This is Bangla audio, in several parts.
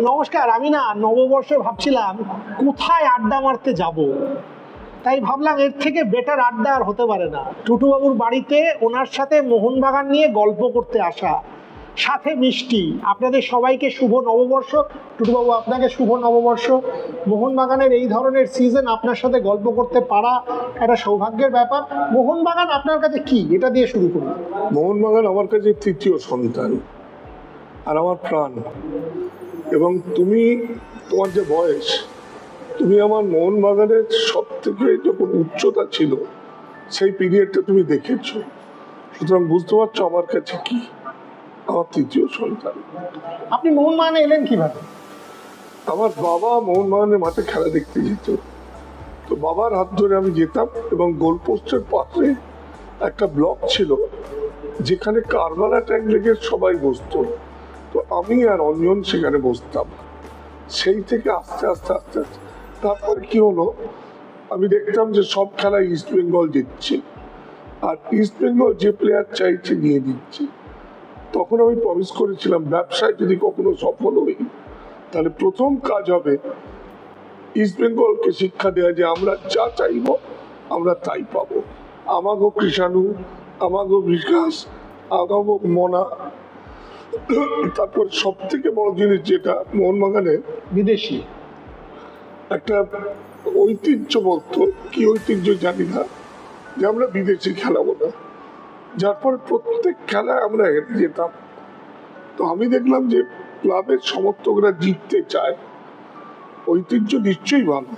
নমস্কার। আমি না নববর্ষে ভাবছিলাম কোথায় আড্ডা মারতে যাব, তাই ভাবলাম এর থেকে বেটার আড্ডা আর হতে পারে না। টুটুবাবুর বাড়িতে ওনার সাথে মোহনবাগান নিয়ে গল্প করতে আসা, সাথে মিষ্টি। আপনাদের সবাইকে শুভ নববর্ষ। টুটুবাবু, আপনাকে শুভ নববর্ষ। মোহনবাগানের এই ধরনের সিজন আপনার সাথে গল্প করতে পারা একটা সৌভাগ্যের ব্যাপার। মোহনবাগান আপনার কাছে কি, এটা দিয়ে শুরু করি। মোহনবাগান আমার কাছে তৃতীয় সন্তান আর আমার প্রাণ। এবং তুমি, তোমার যে বয়স, তুমি আমার মোহনবাগানের সব থেকে যখন উচ্চতা ছিল সেই পিরিয়ডটা তুমি দেখেছো, সুতরাং বুঝতে পারছো আমার কাছে কি, আমার তৃতীয় সন্তান। আপনি মোহনবাগানে এলেন কিভাবে? আমার বাবা মোহনবাগানের মাঠে খেলা দেখতে যেত, তো বাবার হাত ধরে আমি যেতাম এবং গোলপোস্টের পাশে একটা ব্লক ছিল যেখানে কারবালা ট্যাঙ্ক লেগে সবাই বসতো, তো আমি আর অঞ্জন সেখানে বসতাম। সেই থেকে আস্তে আস্তে আস্তে আস্তে তারপরে কি হলো, আমি দেখতাম যে সব খেলায় ইস্ট বেঙ্গল জিতছে আর ইস্ট বেঙ্গল যে প্লেয়ার চাইছে নিয়ে দিচ্ছে। তখন আমি প্রমিস করেছিলাম ব্যবসায় যদি কখনো সফল হই তাহলে প্রথম কাজ হবে ইস্ট বেঙ্গলকে শিক্ষা দেওয়া যে আমরা যা চাইবো আমরা তাই পাবো। আমাগো কৃষাণু, আমাগো বিকাশ, আগামো মনা। তারপর সব থেকে বড় জিনিস যেটা মোহনবাগানে বিদেশি একটা ঐতিহ্য, বলতো কি ঐতিহ্য জানি না, যে আমরা বিদেশি খেলাবো না, যার ফলে প্রত্যেক খেলায় আমরা হেরে যেতাম। তো আমি দেখলাম যে ক্লাবের সমর্থকরা জিততে চায়, ঐতিহ্য নিশ্চয়ই ভালো,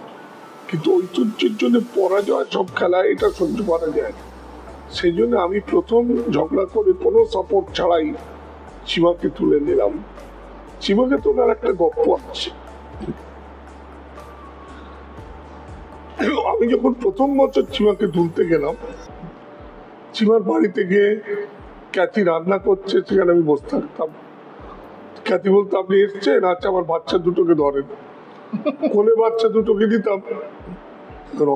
কিন্তু ঐতিহ্যের জন্য পরাজয় সব খেলায় এটা সহ্য করা যায়। সেই জন্য আমি প্রথম ঝগড়া করে কোনো সাপোর্ট ছাড়াই চিমাকে তুলে নিলাম। চিমাকে তোলার একটা গল্প আছে। আমি যখন প্রথম বছর চিমাকে তুলতে গেলাম, চিমার বাড়িতে গিয়ে ক্যাথি রান্না করছে, সেখানে আমি বসে থাকতাম। ক্যাথি বলতো আপনি এসছেন, আচ্ছা আমার বাচ্চা দুটোকে ধরেন। কোলে বাচ্চা দুটোকে দিতাম,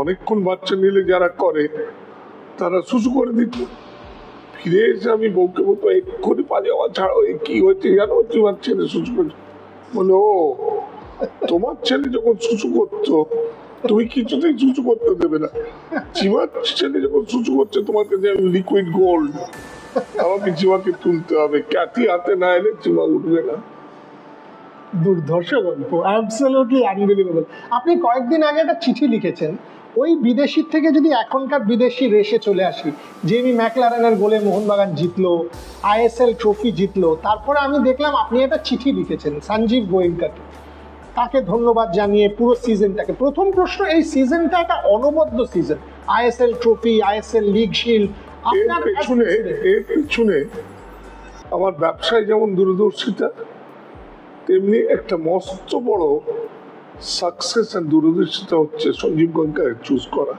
অনেকক্ষণ বাচ্চা নিলে যারা করে তারা শুশু করে দিত। ফিরে এসে আমি বউকে বলতো এক্ষুনি পাজামা ছাড়াও, কি হয়েছে জানো, তোমার ছেলে শুশু করছে। বলে ও, তোমার ছেলে যখন শুশু করতো তুমি কিছুতেই শুশু করতে দেবে না, চিমার ছেলে যখন শুশু করছে তোমার কাছে লিকুইড গোল্ড, আমাকে চিমাকে তুলতে হবে, ক্যাথি হাতে না এলে চিমা উঠবে না। দুর্ধর্ষ গল্প, অ্যাবসলিউটলি আনবিলিভেবল। আপনি কয়েকদিন আগে একটা চিঠি লিখেছেন, ওই বিদেশির থেকে যদি এখনকার বিদেশি রেসে চলে আসি, জেমি ম্যাকলারেনের গোলে মোহনবাগান জিতলো, আইএসএল ট্রফি জিতলো, তারপরে আমি দেখলাম আপনি একটা চিঠি লিখেছেন সঞ্জীব গোয়েঙ্কাকে, তাকে ধন্যবাদ জানিয়ে পুরো সিজনটাকে। প্রথম প্রশ্ন, এই সিজনটা একটা অনবদ্য season, ISL trophy, ISL league shield, এর পেছনে আমার ব্যবসায় যেমন দূরদর্শিতা, তেমনি একটা মস্ত বড় সাকসেস আর দূরদর্শিতা হচ্ছে সঞ্জীব গোয়েঙ্কাকে চুজ করা।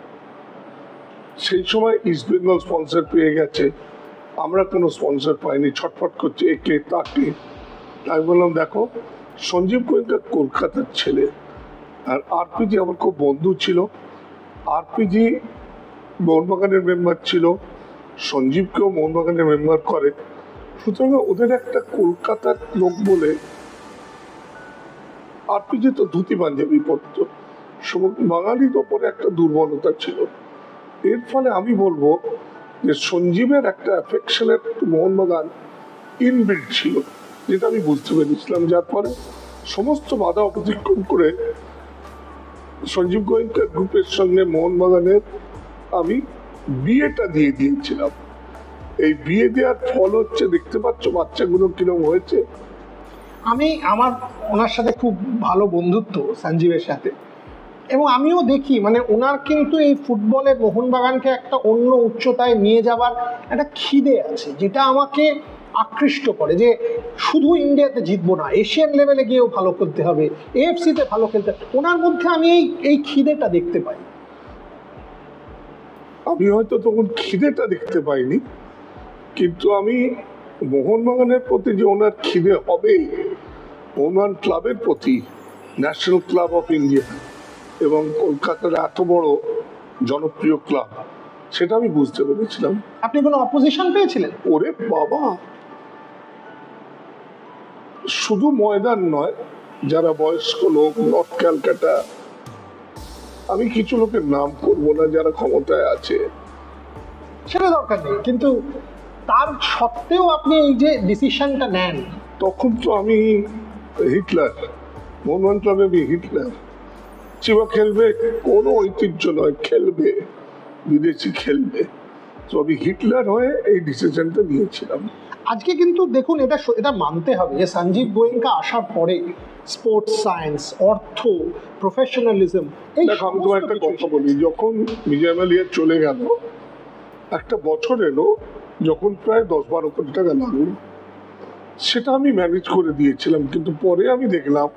সেই সময় ইস্ট বেঙ্গল স্পন্সর পেয়ে গেছে, আমরা কোনো স্পন্সর পাইনি, ছটফট করছে একে তাকে। আমি বললাম দেখো, সঞ্জীব গোয়েঙ্কা কলকাতার ছেলে, আর আরপিজি আমার খুব বন্ধু ছিল, আরপিজি মোহনবাগানের মেম্বার ছিল, সঞ্জীবকেও মোহনবাগানের মেম্বার করে, সুতরাং ওদের একটা কলকাতার লোক বলে। আরপিজি তো ধুতি পাঞ্জাবি পরতো, বাঙালির ওপরে একটা দুর্বলতা ছিল। এর ফলে আমি বলবো যে সঞ্জীবের একটা অ্যাফেকশনের মোহনবাগান ইনবিল্ড ছিল, যেটা আমি বুঝতে পেরেছিলাম, যার ফলে সমস্ত বাধা অতিক্রম করে সঞ্জীব গোয়েঙ্কা গ্রুপের সঙ্গে মোহনবাগানের আমি বিয়েটা দিয়ে দিয়েছিলাম। এই বিয়ে দেওয়ার ফল হচ্ছে, দেখতে পাচ্ছ বাচ্চাগুলো কিরকম হয়েছে। আমি আমার ওনার সাথে খুব ভালো বন্ধুত্ব সঞ্জীবের সাথে, এবং আমিও দেখি মানে ওনার কিন্তু এই ফুটবলে মোহনবাগানকে একটা অন্য উচ্চতায় নিয়ে যাবার একটা খিদে আছে, যেটা আমাকে আকৃষ্ট করে, যে শুধু ইন্ডিয়াতে জিতবো না, এশিয়ান লেভেলে গিয়েও ভালো খেলতে হবে, এএফসিতে ভালো খেলতে হবে। ওনার মধ্যে আমি এই খিদেটা দেখতে পাই। আমি হয়তো তখন খিদেটা দেখতে পাইনি, কিন্তু আমি মোহনবাগানের প্রতি যে ওনার খিদে হবে, মোহনবাগান ক্লাবের প্রতি, ন্যাশনাল ক্লাব অফ ইন্ডিয়া এবং কলকাতার এত বড় জনপ্রিয় ক্লাব, সেটা আমি বুঝতে পেরেছিলাম। আপনি কোনো অপোজিশন পেয়েছিলেন? ওরে বাবা, শুধু ময়দান নয়, যারা বয়স্ক লোক, নর্থ ক্যালকাটা, আমি কিছু লোকের নাম করবো না যারা ক্ষমতায় আছে, সেটা দরকার নেই, কিন্তু তার সত্ত্বেও আপনি এই যে ডিসিশনটা নেন, তখন তো আমি হিটলার, মোহনবাগান ক্লাবে আমি হিটলার। চিবা খেলবে, কোনো ঐতিহ্য নয়, খেলবে, বিদেশি খেলবে, তো আমি হিটলার হয়ে এই ডিসিশনটা নিয়েছিলাম। আজকে কিন্তু দেখুন এটা মানতে হবে যে সঞ্জীব গোয়েঙ্কা আসার পরে স্পোর্টস সায়েন্স, অর্থ, প্রফেশনালিজম, এই দেখো আমি তোমার একটা কথা বলি, যখন বিজয় মালিয়া চলে গেল, একটা বছর এলো যখন প্রায় 10-12 কোটি টাকা লাগলো, সেটা আমি ম্যানেজ করে দিয়েছিলাম, কিন্তু পরে আমি দেখলাম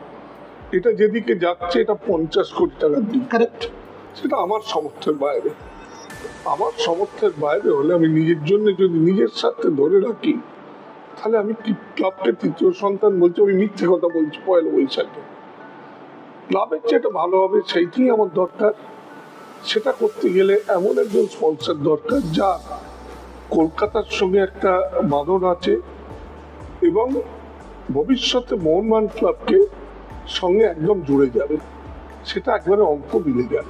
এটা যেদিকে যাচ্ছে এটা 50 কোটি টাকার দিক। কারেক্ট। সেটা আমার সামর্থ্যের বাইরে। আমার সামর্থ্যের বাইরে হলে আমি নিজের জন্য যদি নিজের সাথে ধরে রাখি, তাহলে আমি কি ক্লাবকে তৃতীয় সন্তান বলছি? আমি মিথ্যে কথা বলছি পয়লা বৈশাখে। ক্লাবের যেটা ভালো হবে সেইটাই আমার দরকার। সেটা করতে গেলে এমন একজন স্পন্সর দরকার যা কলকাতার সঙ্গে একটা বাঁধন আছে এবং ভবিষ্যতে মোহনবাগান ক্লাবকে সঙ্গে একদম জুড়ে যাবে। সেটা একবারে অঙ্ক মিলে গেল।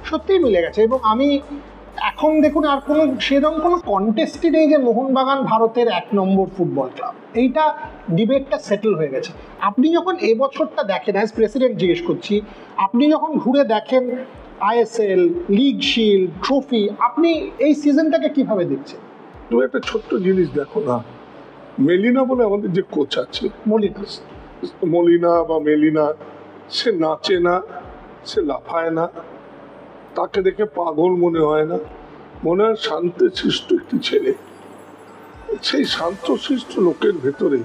সত্যিই মিলে গেছে। এবং আমি এখন দেখুন আর কোনো সেরকম কোনো কন্টেস্টই নেই যে মোহনবাগান ভারতের 1 নম্বর ফুটবল ক্লাব, এইটা ডিবেটটা সেটেল হয়ে গেছে। আপনি যখন এবছরটা দেখেন, অ্যাজ প্রেসিডেন্ট জিজ্ঞেস করছি, আপনি যখন ঘুরে দেখেন আইএসএল, লিগ শিল্ড, ট্রফি, আপনি এই সিজনটাকে কিভাবে দেখছেন? তুমি একটা ছোট্ট জিনিস দেখো না, মেলিনা বলে আমাদের যে কোচ আছে, মলিনা বা মেলিনা, সে নাচে না, সে লাফায় না, তাকে দেখে পাগল মনে হয় না, মনে হয় শান্তশিষ্ট একটি ছেলে। সেই শান্তশিষ্ট লোকের ভেতরে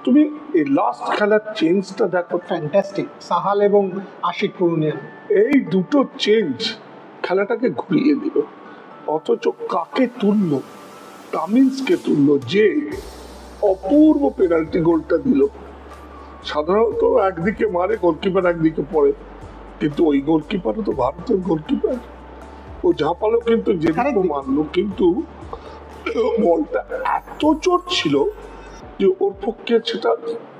তুমি এই লাস্ট খেলার চেঞ্জটা দেখো, ফ্যান্টাস্টিক। সাহাল এবং আশিক পুরুনিয়া, এই দুটো চেঞ্জ খেলাটাকে ঘুরিয়ে দিল। অথচ কাকে তুললো? কামিন্সকে তুললো, যে অপূর্ব পেনাল্টি গোলটা দিল। সাধারণত একদিকে মারে গোলকিপার, একদিকে পড়ে, কিন্তু ওই গোলকিপারও তো ভারতের গোলকিপার। ও ঝাঁপালো কিন্তু যেদিকে মারলো, কিন্তু বলটা এত জোর ছিল যে ওর পক্ষে সেটা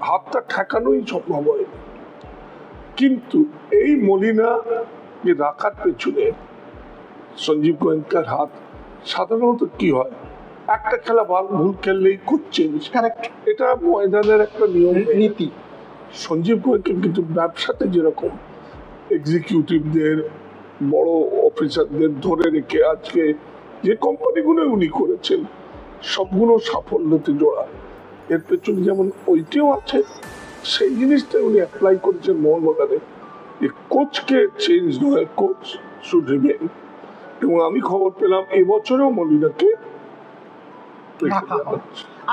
হাতটা ঠেকানোই সম্ভব হয়নি। কিন্তু এই মলিনা যে রাখার পেছনে সঞ্জীব গোয়েঙ্কার হাত, সাধারণত কি হয়, একটা খেলা ভুল খেললেই করছেন, এটা ময়দানের একটা নিয়ম নীতি। সঞ্জীব গোয়েঙ্কা কিন্তু ব্যবসাতে যেরকম এক্সিকিউটিভদের, বড় অফিসারদের ধরে রেখে আজকে যে কোম্পানিগুলো উনি করেছেন সবগুলো সাফল্যতে জোড়া, এর পেছনে যেমন ওইটিও আছে, সেই জিনিসটা উনি অ্যাপ্লাই করেছেন মোহনবাগানে। কোচকে চেঞ্জ নয়, কোচ শুড রিমেইন। এবং আমি খবর পেলাম এবছরেও মলিনাকে রাখা হয়।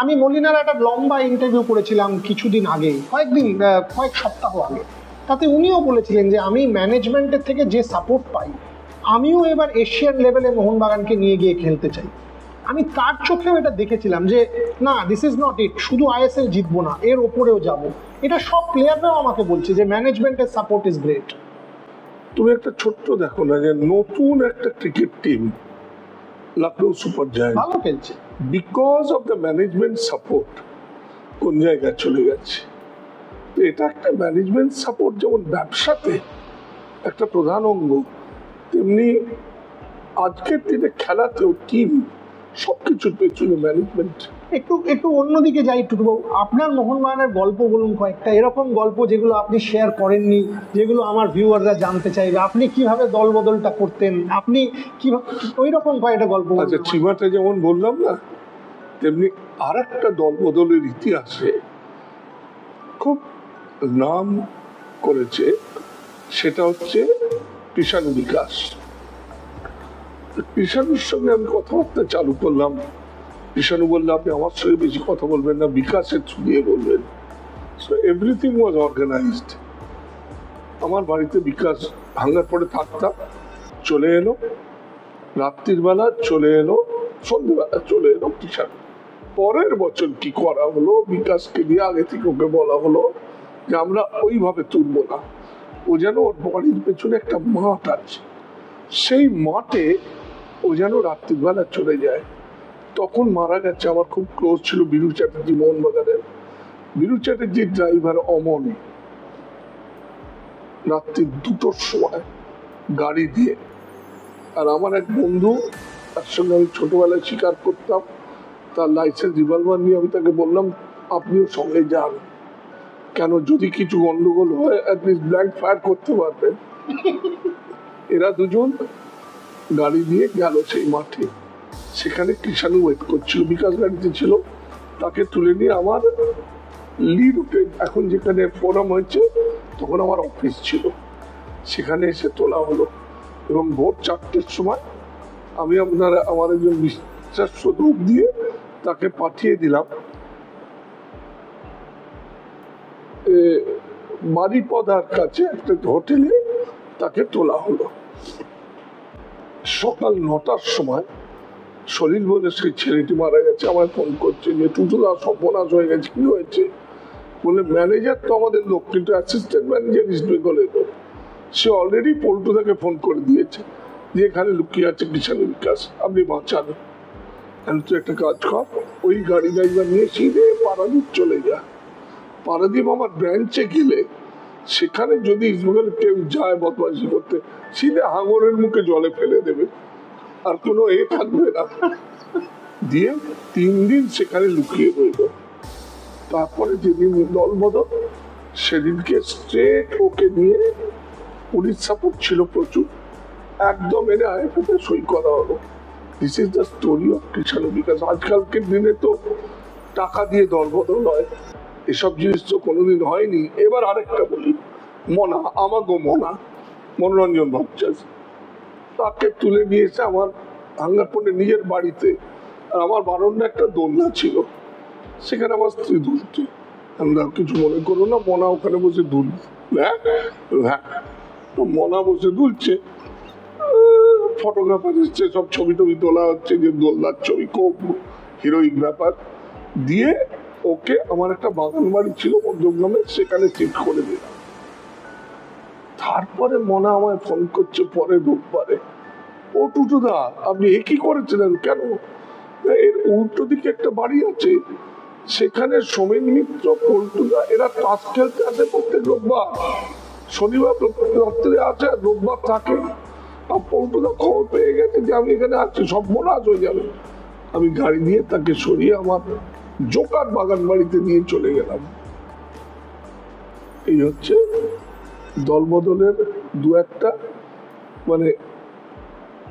আমি মলিনার একটা লম্বা ইন্টারভিউ করেছিলাম কিছুদিন আগে, কয়েক সপ্তাহ আগে। তাতে উনিও বলেছিলেন যে আমি ম্যানেজমেন্টের থেকে যে সাপোর্ট পাই, আমিও এবার এশিয়ান লেভেলে মোহনবাগানকে নিয়ে গিয়ে খেলতে চাই। আমি তার চোখেও এটা দেখেছিলাম যে না, দিস ইজ নট ইট, শুধু আইএসএল জিতবো না, এর ওপরেও যাব। এটা সব প্লেয়াররাও আমাকে বলছে যে ম্যানেজমেন্টের সাপোর্ট ইজ গ্রেট। তুমি একটা ছোট্ট দেখো না, যে নতুন একটা cricket team Lucknow super giant ভালো খেলছে, because of the management support কোন জায়গায় চলে গেছে। এটা একটা ম্যানেজমেন্ট সাপোর্ট যেমন ব্যবসাতে একটা প্রধান অঙ্গ, তেমনি আজকের দিনে খেলাতেও টিম সবকিছুর পেছনে ম্যানেজমেন্ট। একটু অন্যদিকে যাই টুটুবাবু, আপনার মোহনবাগানের গল্প বলুন কয়েকটা, এরকম গল্প যেগুলো আপনি শেয়ার করেননি, যেগুলো আমার ভিউয়াররা জানতে চাইবে। আপনি কিভাবে দল বদলটা করতেন, আপনি কিভাবে, ওই রকম কয়েকটা গল্প। আচ্ছা, চিমাটা যেমন বললাম না, তেমনি আর একটা দল বদলের ইতিহাসে খুব নাম করেছে, সেটা হচ্ছে কৃষাণু বিকাশ। কৃষাণুর সঙ্গে আমি কথাবার্তা চালু করলাম। কৃষাণু বললে আপনি আমার সঙ্গে বেশি কথা বলবেন না, বিকাশের থ্রু দিয়ে বলবেন। So everything was organized. আমার বাড়িতে বিকাশ ভাঙার পরে থাকতাম, চলে এলো রাত্রির বেলা, চলে এলো সন্ধ্যেবেলা, চলে এলো কৃষাণু। পরের বছর কি করা হলো, বিকাশকে দিয়ে আগে থেকে ওকে বলা হলো যে আমরা ওইভাবে তুলবো না, ও যেন ওর বাড়ির পেছনে একটা মাঠ আছে, সেই মাঠে ও যেন রাত্রিবেলা চলে যায়। তখন মারা গেছে, আমার খুব ক্লোজ ছিল বিরু চ্যাটার্জি, মোহনবাগানের বিরু চ্যাটার্জির ড্রাইভার অমন, রাত্রি 2টোর সময় গাড়ি দিয়ে। আর আমার এক বন্ধু, তার সঙ্গে আমি ছোটবেলায় শিকার করতাম, তার লাইসেন্স রিভলভার নিয়ে আমি তাকে বললাম আপনিও সঙ্গে যান, কেন যদি কিছু গন্ডগোল হয় অ্যাটলিস্ট ব্ল্যাঙ্ক ফায়ার করতে পারবেন। এরা দুজন গাড়ি নিয়ে গেল সেই মাঠে। সেখানে কৃষাণু ওয়েট করছিল, বিকাশ গাড়িতে ছিল। তাকে তুলে নিয়ে আমার লিড উঠে, এখন যেখানে ফোরাম হয়েছে তখন আমার অফিস ছিল, সেখানে এসে তোলা হলো। এবং ভোর 4টের সময় আমি আমার একজন বিশ্বাস্য লোক দিয়ে তাকে পাঠিয়ে দিলাম বাড়িপদার কাছে একটা হোটেলে, তাকে তোলা হলো। সকাল 9টার সময় সলিল বলে সেই ছেলেটি মারা গেছে, আমায় ফোন করছে যে টুটুদা সর্বনাশ হয়ে গেছে, কি হয়েছে? বলে ম্যানেজার তো আমাদের লোক, কিন্তু অ্যাসিস্ট্যান্ট ম্যানেজার ইস্ট বেঙ্গলের লোক, সে অলরেডি পল্টুদাকে ফোন করে দিয়েছে যে এখানে লুকিয়ে আছে কৃষাণু বিকাশ, আপনি বাঁচান। তুই একটা কাজ কর, ওই গাড়ি ড্রাইভার নিয়ে সিধে পারাদ্বীপ চলে যা। পারাদ্বীপ আমার ব্রাঞ্চে গেলে সেখানে যদি ইস্টবেঙ্গল কেউ যায় বদমাইশি করতে, সিধে হাঙরের মুখে জলে ফেলে দেবে, আর কোনো থাকবে না। দিয়ে 3 দিন সেখানে লুকিয়ে রইল। তারপরে যেদিন দল বদল, সেদিনকে স্ট্রেট ওকে নিয়ে পুলিশ সাপোর্ট ছিল প্রচুর, একদম এনে আইএফএতে সই করা হলো। This is the story of Krishanu Bikash. আজকালকের দিনে তো টাকা দিয়ে দল বদল হয়, এসব জিনিস তো কোনোদিন হয়নি। এবার আরেকটা বলি, মনা, আমাগো মনা, মনোরঞ্জন ভট্টাচার্য, তাকে তুলে নিয়ে এসে আমার ভাঙ্গারপটে নিজের বাড়িতে, আর আমার বারান্দা একটা দোলনা ছিল, সেখানে আমার স্ত্রী দুলছে। আমরা কিছু মনে করো না, মনা ওখানে বসে দুল, হ্যাঁ হ্যাঁ, তো মনা বসে দুলছে, ফটোগ্রাফার এসছে, সব ছবি টবি তোলা হচ্ছে, যে দোলনার ছবি, খুব হিরোইক ব্যাপার। দিয়ে ওকে আমার একটা বাগান বাড়ি ছিল মধ্যমগ্রামে, সেখানে শিফট করে দিলাম। তারপরে মনা আমায় ফোন করছে পরে রোববারে, ও টুটুদা আপনি এ কি করেছিলেন? কেন? এর উল্টো দিকে একটা বাড়ি আছে, সেখানে সোমেন মিত্র, পল্টুদা এরা তাস খেলতে আসে প্রত্যেক রোববার, শনিবার রাত্রে আছে, রোববার থাকে। আর পল্টুদা খবর পেয়ে গেছে যে আমি এখানে আছি, সব মনাজ হয়ে যাবে। আমি গাড়ি দিয়ে তাকে সরিয়ে আমার জোকার বাগান বাড়িতে নিয়ে চলে গেলাম। এই হচ্ছে দলবদলের দু একটা, মানে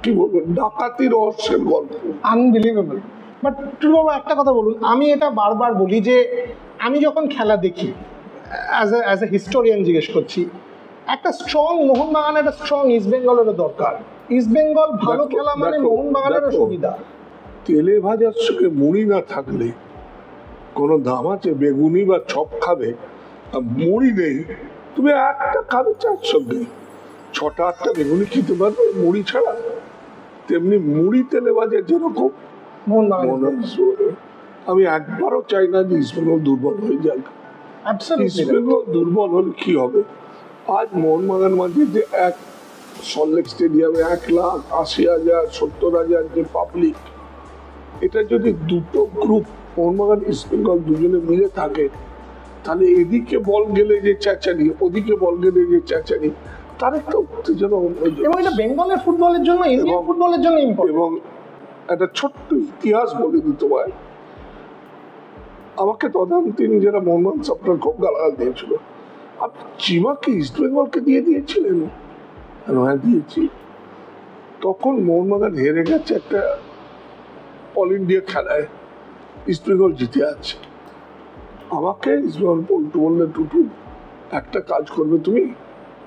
কি বলবো, ডাকাতি রহস্যের গল্প। আনবিলিভেবল। বাট টুটুবাবু একটা কথা বলুন, আমি এটা বারবার বলি যে আমি যখন খেলা দেখি, অ্যাজ এ হিস্টোরিয়ান জিজ্ঞেস করছি, একটা স্ট্রং মোহনবাগান, একটা স্ট্রং ইস্ট বেঙ্গলেরও দরকার। ইস্ট বেঙ্গল ভালো খেলা মানে মোহনবাগানেরও সুবিধা। তেলে ভাজার সঙ্গে মুড়ি না থাকলে কোনো দাম আছে? বেগুনি বা চপ খাবে, মুড়ি নেই, তুমি একটা খাবে চার সঙ্গে, 6-8টা বেগুনি খেতে পারবে মুড়ি ছাড়া। তেমনি মুড়ি তেলে ভাজা যেরকম মোহনবাগান, আমি একবারও চাই না যে ইস্টবেঙ্গল দুর্বল হয়ে যাক। ইস্টবেঙ্গল দুর্বল হলে কি হবে? আজ মোহনবাগান মাঝে যে এক সল্টলেক স্টেডিয়ামে 1,80,000 70,000 যে পাবলিক, এটা যদি দুটো গ্রুপ মোহনবাগান ইস্টবেঙ্গল দুজনে মিলে থাকে, তাহলে এদিকে বল গেলে যে চেঁচানি, ওদিকে বল গেলে যে চেঁচানি, তার একটা উত্তেজনা, এবং এটা বেঙ্গলের ফুটবলের জন্য, ইন্ডিয়ান ফুটবলের জন্য ইম্পর্টেন্ট। এবং একটা ছোট্ট ইতিহাস বলে দিতে হয়, আমাকে তদানীন্তন যারা মোহনবাগান সাপোর্টার খুব গালাগাল দিয়েছিল, আপনি চিমাকে ইস্ট বেঙ্গলকে দিয়ে দিয়েছিলেন। হ্যাঁ দিয়েছি। তখন মোহনবাগান হেরে গেছে একটা অল ইন্ডিয়া খেলায়, ইস্ট বেঙ্গল জিতে আছে। আমাকে ইস্ট বেঙ্গল পল্টু বললে, টুটু একটা কাজ করবে তুমি,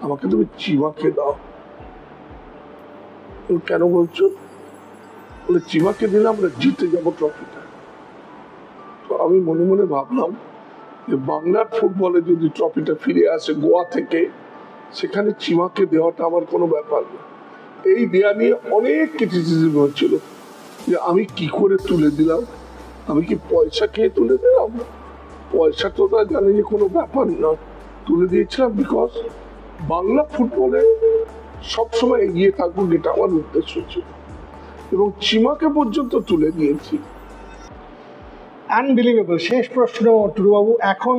আমাকে তুমি চিমাকে দাও। কেন বলছো? বলে চিমাকে দিলে আমরা জিতে যাবো ট্রফিটা। তো আমি মনে মনে ভাবলাম যে বাংলার ফুটবলে যদি ট্রফিটা ফিরে আসে গোয়া থেকে, সেখানে চিমাকে দেওয়াটা আমার কোনো ব্যাপার না। এই দেয়া নিয়ে অনেক ক্রিটিসিজম হচ্ছিল যে আমি কি করে তুলে দিলাম, আমি কি পয়সা খেয়ে তুলে দিলাম? পয়সা তো তারা জানে যে কোনো ব্যাপার না, তুলে দিয়েছিলাম বিকজ বাংলা ফুটবলে সবসময় এগিয়ে থাকবো, এটা আমার উদ্দেশ্য ছিল, এবং চিমাকে পর্যন্ত তুলে দিয়েছি। আনবিলিভেবল। শেষ প্রশ্ন টুরুবাবু, এখন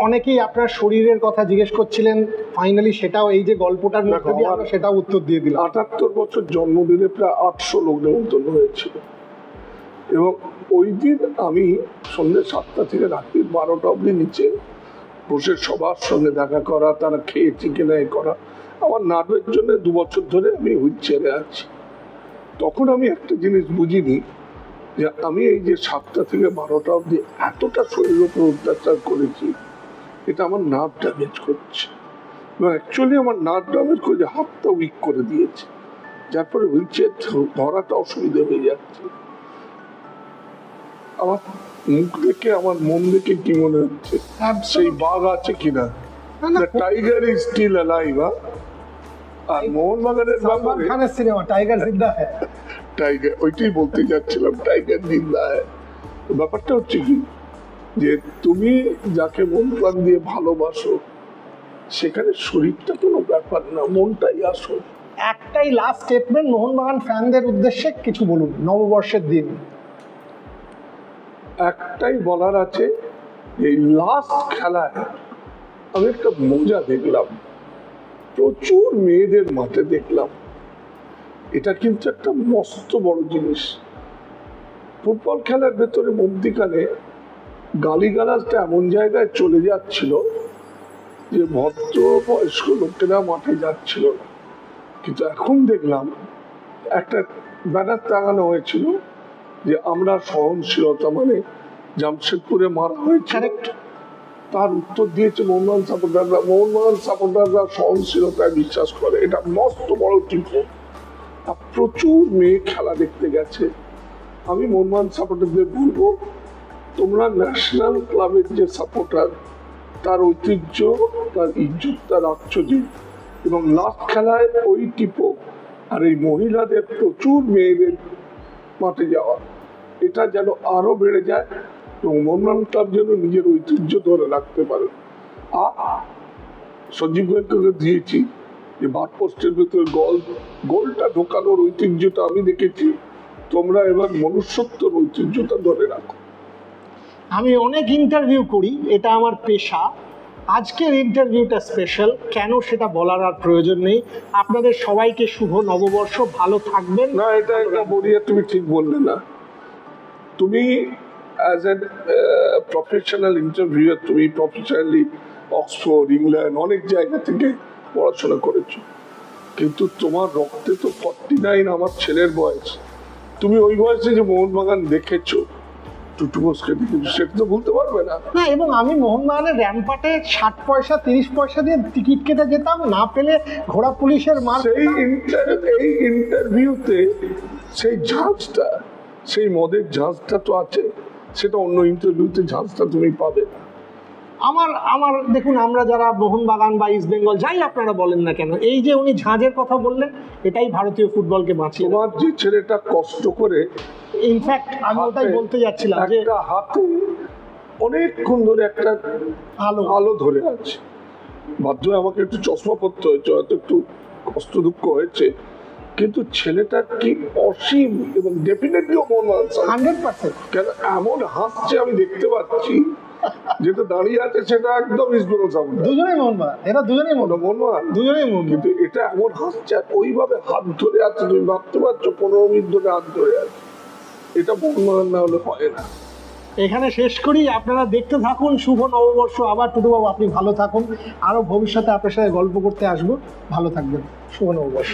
অনেকেই আপনার শরীরের কথা জিজ্ঞেস করছিলেন, ফাইনালি সেটাও এই যে গল্পটার মধ্যে দিয়ে আমরা সেটাও উত্তর দিয়ে দিলাম। ৭৮ বছর জন্মদিনে প্রায় ৮০০ লোক নেমন্তন্ন হয়েছিল, এবং ওই দিন আমি সন্ধ্যে ৭টা থেকে রাত্রি 12টা অবধি নিচে বসে সবার সঙ্গে দেখা করা, তারা খেয়েছি কিনা এ করা। আমার নার্ভের জন্য 2 বছর ধরে আমি হুইল চেয়ারে আছি। তখন আমি একটা জিনিস বুঝিনি যে আমি এই যে 7টা থেকে 12টা অবধি এতটা শরীরের উপর অত্যাচার করেছি, এটা আমার নার্ভ ড্যামেজ করছে, এবং অ্যাকচুয়ালি আমার নার্ভ ড্যামেজ করে হাতটা উইক করে দিয়েছে, যার ফলে হুইল চেয়ার ধরাটা অসুবিধা হয়ে যাচ্ছে। আমার মুখ দেখে আমার মন দেখে কি মনে হচ্ছে, সেই বাঘ আছে কিনা, টাইগার ইজ স্টিল অ্যালাইভ। আর মোহনবাগানের সালমান ব্যাপারে খানের সিনেমা টাইগার জিন্দা হ্যায়। টাইগার, ওইটাই বলতে যাচ্ছিলাম, টাইগার জিন্দা হ্যায়। ব্যাপারটা হচ্ছে কি, যে তুমি যাকে মন প্রাণ দিয়ে ভালোবাসো, সেখানে শরীরটা কোনো ব্যাপার না, মনটাই আসল। একটাই লাস্ট স্টেটমেন্ট মোহনবাগান ফ্যানদের উদ্দেশ্যে কিছু বলুন, নববর্ষের দিন। একটাই বলার আছে, এই লাস্ট খেলায় আমি একটা মজা দেখলাম, প্রচুর মেয়েদের মাঠে দেখলাম। এটা কিন্তু একটা মস্ত বড় জিনিস। ফুটবল খেলার ভেতরে মধ্যিখানে গালিগালাজটা এমন জায়গায় চলে যাচ্ছিল যে ভদ্র বয়স্ক লোকেরা মাঠে যাচ্ছিল না, কিন্তু এখন দেখলাম একটা ব্যানার টাঙানো হয়েছিল যে আমরা সহনশীলতা, মানে জামশেদপুরে মারা হয়েছিল, তার উত্তর দিয়েছে মোহনবাগান সাপোর্টাররা। মোহনবাগান সাপোর্টাররা সহনশীলতায় বিশ্বাস করে, এটা মস্ত বড় টিপো। আর প্রচুর মেয়ে খেলা দেখতে গেছে। আমি মোহনবাগান সাপোর্টারদের বলবো, তোমরা ন্যাশনাল ক্লাবের যে সাপোর্টার, তার ঐতিহ্য, তার ইজ্জতটা রাখছো যে, এবং লাস্ট খেলায় ওই টিপো আর এই মহিলাদের প্রচুর মেয়েদের মাঠে যাওয়া, এটা যেন আরো বেড়ে যায়, এবং মোহনবাগান ক্লাব যেন নিজের ঐতিহ্য ধরে রাখতে পারে। সঞ্জীব গোয়েঙ্কাকে দিয়েছি যে বাট পোস্টের ভেতরে গোলটা ঢোকানোর ঐতিহ্যটা আমি দেখেছি, তোমরা এবার মনুষ্যত্বর ঐতিহ্যটা ধরে রাখো। আমি অনেক ইন্টারভিউ করি, এটা আমার পেশা। আজকের ইন্টারভিউটা স্পেশাল, কেন সেটা বলার আর প্রয়োজন নেই। আপনাদের সবাইকে শুভ নববর্ষ, ভালো থাকবেন। না, এটা বলিয়া তুমি ঠিক বললে না। তুমি অ্যাজ এ প্রফেশনাল ইন্টারভিউয়ার, তুমি প্রফেশনালি অক্সফোর্ড, ইংল্যান্ড, অনেক জায়গা থেকে পড়াশোনা করেছো, কিন্তু তোমার রক্তে তো 49 আমার ছেলের বয়স। তুমি ওই বয়সে যে মোহনবাগান দেখেছো, টুটু বোসকে দেখেছো, সেটা তো ভুলতে পারবে না। না, এবং আমি মোহনবাগানের র্যাম্পাটে 60 পয়সা 30 পয়সা দিয়ে টিকিট কেটে যেতাম, না পেলে ঘোড়া পুলিশের মার। এই ইন্টারভিউতে সেই ঝাঁজটা, সেই মদের ঝাঁজটা তো আছে, সেটা অন্য ইন্টারভিউতে ঝাঁজটা তুমি পাবে না। আমার দেখুন, আমরা যারা মোহনবাগান বা ইস্ট বেঙ্গল যাই আপনারা বলেন না কেন, এই যে উনি ঝাঁজের কথা বললেন, এটাই ভারতীয় ফুটবলকে বাঁচিয়ে। তোমার যে ছেলেটা কষ্ট করে, ইনফ্যাক্ট আমি ওটাই বলতে যাচ্ছিলাম যে একটা হাতে অনেকক্ষণ ধরে একটা আলো ধরে আছে, বাধ্য হয়ে আমাকে একটু চশমা পরতে হয়েছে, হয়তো একটু কষ্ট দুঃখ হয়েছে, কিন্তু ছেলেটার কি অসীম, এবং ডেফিনেটলি মন 100%। কেন এমন হাসছে আমি দেখতে পাচ্ছি, যেটা দাঁড়িয়ে আছে সেটা একদম ইসবেঙ্গল সাপোর্টার, দুজনেই মোহনবাগান, এরা দুজনেই মোহনবাগান, দুজনেই মোহনবাগান। কিন্তু এটা এমন হাসছে, আর ওইভাবে হাত ধরে আছে, তুমি ভাবতে পারছো 15 মিনিট ধরে হাত ধরে আছে, এটা মোহনবাগান না হলে হয় না। এখানে শেষ করি, আপনারা দেখতে থাকুন। শুভ নববর্ষ। আবার টুটুবাবু, আপনি ভালো থাকুন, আরো ভবিষ্যতে আপনার সাথে গল্প করতে আসবো। ভালো থাকবেন, শুভ নববর্ষ।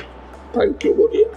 থ্যাংক ইউ বলিয়া।